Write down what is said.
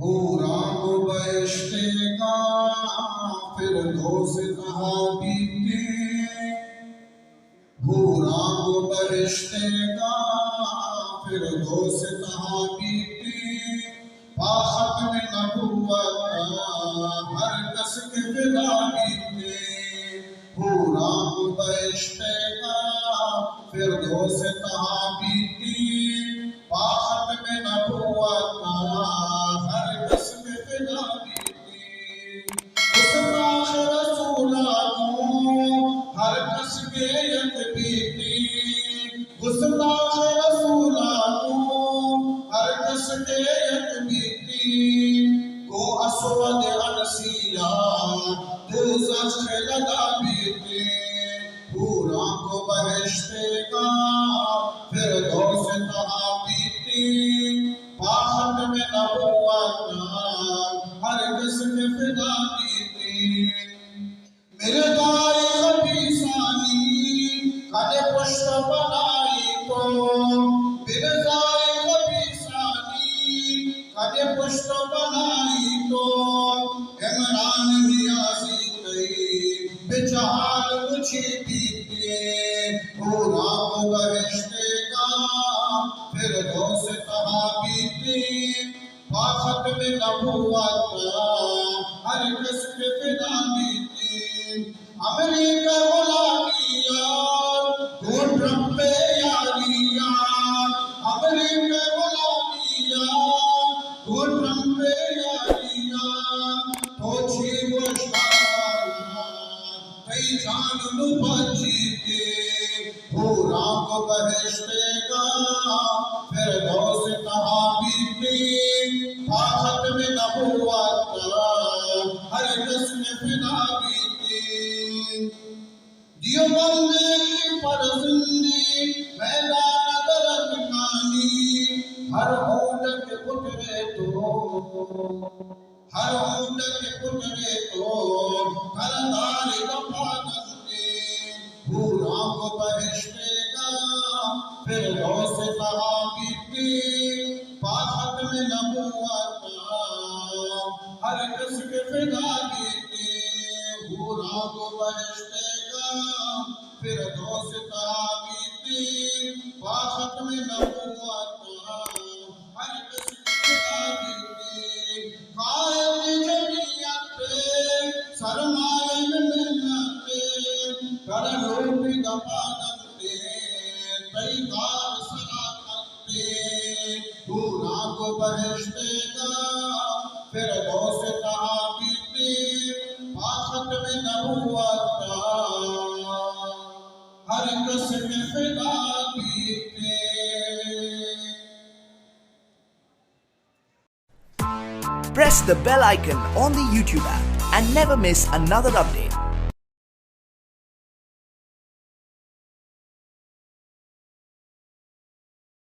پورا کو بہشتے گا فردوس کہاں بیتے پورا کو بہشتے گا فردوس کہاں بیتے ختم نبوت ہر کس کے فدا بیتے پورا کو بہشتے گا فردوس کہاں بیتے ختم نبوت ہر کس کے فدا بیتے گستاخ رسولہ کو ہر کس کے یک بیتے گستاخ رسولہ کو ہر کس کے یک بیتی کو اسود انسیہ دوزخ لگا بیتے پورا کو بہشتے گا فردوس کہاں بیتے ختم نبوت ہر کس کے فدا بیتے میرے دائی خبیثانی کنے پشت بنائی تو میرے دائی خبیثانی کنے پشت بنائی تو عمران نیازی کئی بچہال مجھے بیتے پورا کو بہشتے گا فردوس کہاں بیتے ختم نبوت ہر کس کے فدا بیتے امریکہ غلامیاں گھوٹ رمپے یاریاں امریکہ غلامیاں گھوٹ رمپے یاریاں پوچھی گوشتاریاں کئی جان نو بچیتے پورا کو بہشتے گا فردوس کہاں بیتے ختم نبوت ہر کس کے فدا بیتے دیوبندی فرزندی میدان درکانی ہر ہونٹ کے پترے تو گھردار دفع کرتے پورا کو بہشتے گا فردوس کہاں بیتے ختم نبوت ہر کس کے فدا بیتے پورا کو بہشتے گا فردوس کہاں بیتے ختم نبوت ہر کس کے فدا بیتے قائد جمعیت پہ سرمایہ ملت پہ کر لوٹی دفع کرتے تیدار صلاحت پہ پورا کو بہشتے گا فردوس کہاں بیتے ختم نبوت ہر کس کے فدا بیتے Press the bell icon on the YouTube app and never miss another update.